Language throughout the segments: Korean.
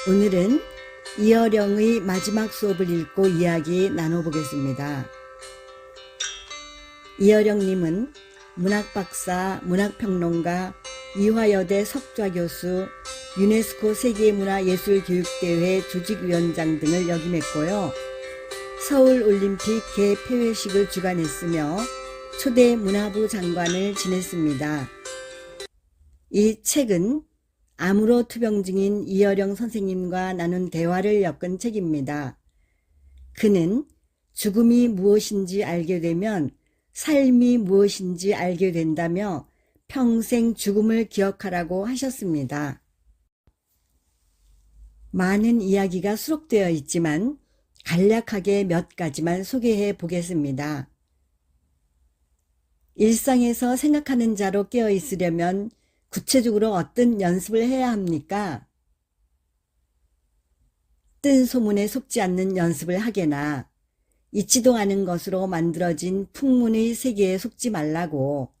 오늘은 이어령의 마지막 수업을 읽고 이야기 나눠보겠습니다. 이어령님은 문학박사, 문학평론가, 이화여대 석좌교수, 유네스코 세계문화예술교육대회 조직위원장 등을 역임했고요. 서울올림픽 개폐회식을 주관했으며 초대 문화부 장관을 지냈습니다. 이 책은 암으로 투병 중인 이어령 선생님과 나눈 대화를 엮은 책입니다. 그는 죽음이 무엇인지 알게 되면 삶이 무엇인지 알게 된다며 평생 죽음을 기억하라고 하셨습니다. 많은 이야기가 수록되어 있지만 간략하게 몇 가지만 소개해 보겠습니다. 일상에서 생각하는 자로 깨어 있으려면 구체적으로 어떤 연습을 해야 합니까? 뜬 소문에 속지 않는 연습을 하게나 있지도 않은 것으로 만들어진 풍문의 세계에 속지 말라고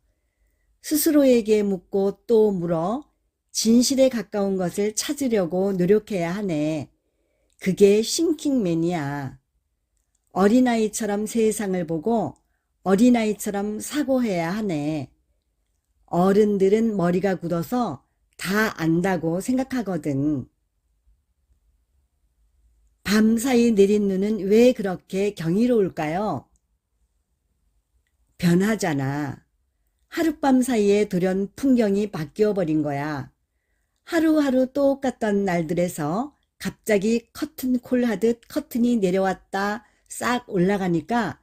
스스로에게 묻고 또 물어 진실에 가까운 것을 찾으려고 노력해야 하네. 그게 싱킹맨이야. 어린아이처럼 세상을 보고 어린아이처럼 사고해야 하네. 어른들은 머리가 굳어서 다 안다고 생각하거든. 밤사이 내린 눈은 왜 그렇게 경이로울까요? 변하잖아. 하룻밤 사이에 돌연 풍경이 바뀌어버린 거야. 하루하루 똑같던 날들에서 갑자기 커튼콜 하듯 커튼이 내려왔다 싹 올라가니까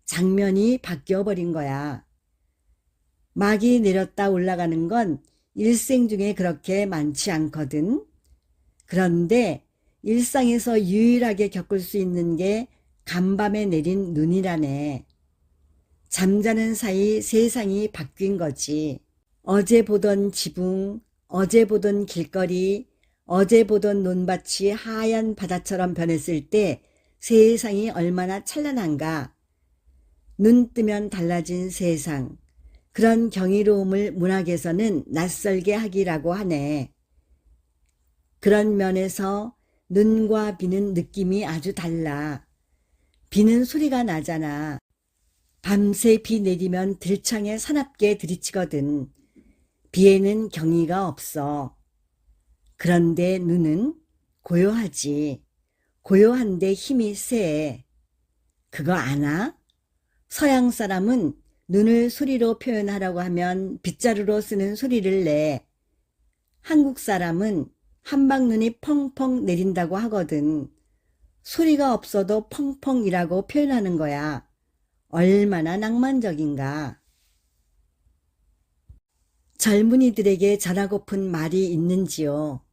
장면이 바뀌어버린 거야. 막이 내렸다 올라가는 건 일생 중에 그렇게 많지 않거든. 그런데 일상에서 유일하게 겪을 수 있는 게 간밤에 내린 눈이라네. 잠자는 사이 세상이 바뀐 거지. 어제 보던 지붕, 어제 보던 길거리, 어제 보던 논밭이 하얀 바다처럼 변했을 때 세상이 얼마나 찬란한가. 눈 뜨면 달라진 세상. 그런 경이로움을 문학에서는 낯설게 하기라고 하네. 그런 면에서 눈과 비는 느낌이 아주 달라. 비는 소리가 나잖아. 밤새 비 내리면 들창에 사납게 들이치거든. 비에는 경의가 없어. 그런데 눈은 고요하지. 고요한데 힘이 세. 그거 아나? 서양 사람은 눈을 소리로 표현하라고 하면 빗자루로 쓰는 소리를 내. 한국 사람은 한방눈이 펑펑 내린다고 하거든. 소리가 없어도 펑펑이라고 표현하는 거야. 얼마나 낭만적인가. 젊은이들에게 전하고픈 말이 있는지요?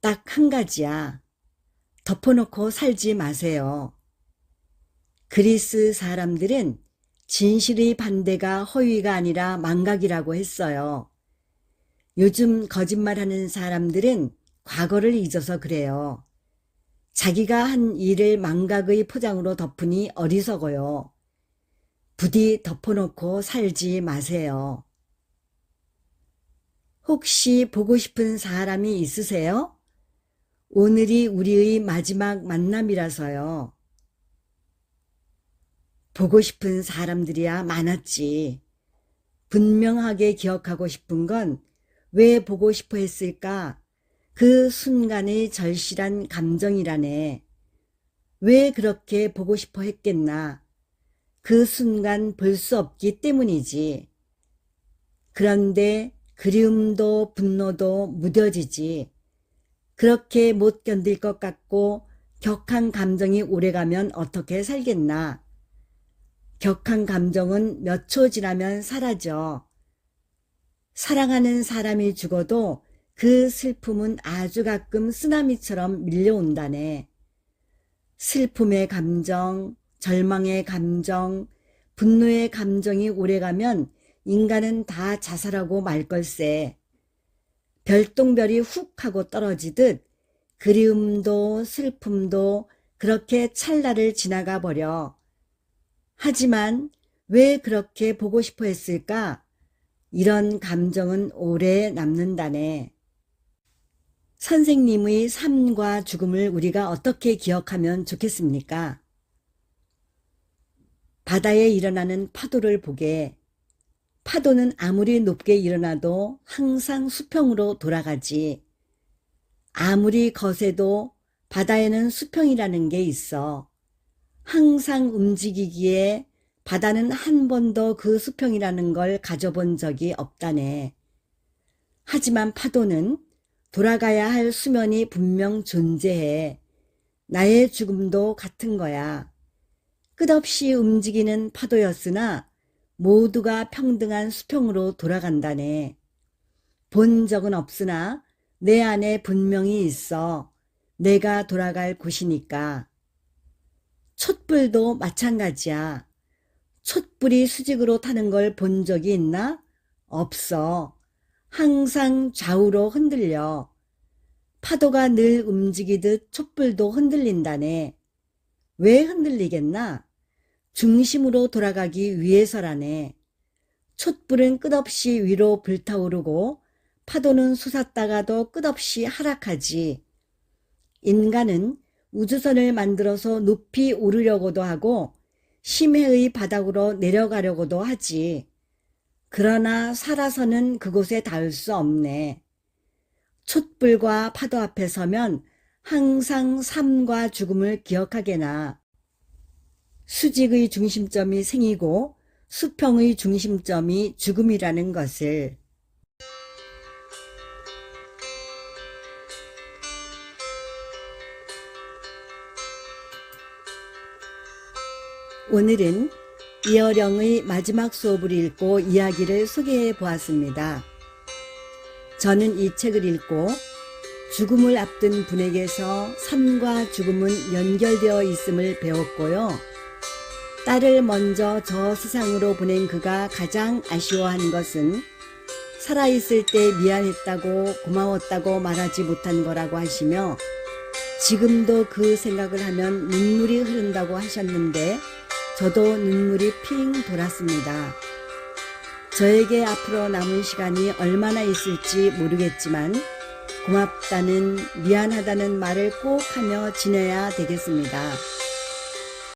딱 한 가지야. 덮어놓고 살지 마세요. 그리스 사람들은 진실의 반대가 허위가 아니라 망각이라고 했어요. 요즘 거짓말하는 사람들은 과거를 잊어서 그래요. 자기가 한 일을 망각의 포장으로 덮으니 어리석어요. 부디 덮어놓고 살지 마세요. 혹시 보고 싶은 사람이 있으세요? 오늘이 우리의 마지막 만남이라서요. 보고 싶은 사람들이야 많았지. 분명하게 기억하고 싶은 건 왜 보고 싶어 했을까? 그 순간의 절실한 감정이라네. 왜 그렇게 보고 싶어 했겠나? 그 순간 볼 수 없기 때문이지. 그런데 그리움도 분노도 무뎌지지. 그렇게 못 견딜 것 같고 격한 감정이 오래가면 어떻게 살겠나? 격한 감정은 몇 초 지나면 사라져. 사랑하는 사람이 죽어도 그 슬픔은 아주 가끔 쓰나미처럼 밀려온다네. 슬픔의 감정, 절망의 감정, 분노의 감정이 오래가면 인간은 다 자살하고 말 걸세. 별똥별이 훅 하고 떨어지듯 그리움도 슬픔도 그렇게 찰나를 지나가 버려. 하지만 왜 그렇게 보고 싶어 했을까? 이런 감정은 오래 남는다네. 선생님의 삶과 죽음을 우리가 어떻게 기억하면 좋겠습니까? 바다에 일어나는 파도를 보게 파도는 아무리 높게 일어나도 항상 수평으로 돌아가지. 아무리 거세도 바다에는 수평이라는 게 있어. 항상 움직이기에 바다는 한 번도 그 수평이라는 걸 가져본 적이 없다네. 하지만 파도는 돌아가야 할 수면이 분명 존재해. 나의 죽음도 같은 거야. 끝없이 움직이는 파도였으나 모두가 평등한 수평으로 돌아간다네. 본 적은 없으나 내 안에 분명히 있어. 내가 돌아갈 곳이니까. 촛불도 마찬가지야. 촛불이 수직으로 타는 걸 본 적이 있나? 없어. 항상 좌우로 흔들려. 파도가 늘 움직이듯 촛불도 흔들린다네. 왜 흔들리겠나? 중심으로 돌아가기 위해서라네. 촛불은 끝없이 위로 불타오르고 파도는 솟았다가도 끝없이 하락하지. 인간은 우주선을 만들어서 높이 오르려고도 하고 심해의 바닥으로 내려가려고도 하지. 그러나 살아서는 그곳에 닿을 수 없네. 촛불과 파도 앞에 서면 항상 삶과 죽음을 기억하게나. 수직의 중심점이 생이고 수평의 중심점이 죽음이라는 것을. 오늘은 이어령의 마지막 수업을 읽고 이야기를 소개해 보았습니다. 저는 이 책을 읽고 죽음을 앞둔 분에게서 삶과 죽음은 연결되어 있음을 배웠고요. 딸을 먼저 저 세상으로 보낸 그가 가장 아쉬워한 것은 살아있을 때 미안했다고 고마웠다고 말하지 못한 거라고 하시며 지금도 그 생각을 하면 눈물이 흐른다고 하셨는데 저도 눈물이 핑 돌았습니다. 저에게 앞으로 남은 시간이 얼마나 있을지 모르겠지만 고맙다는 미안하다는 말을 꼭 하며 지내야 되겠습니다.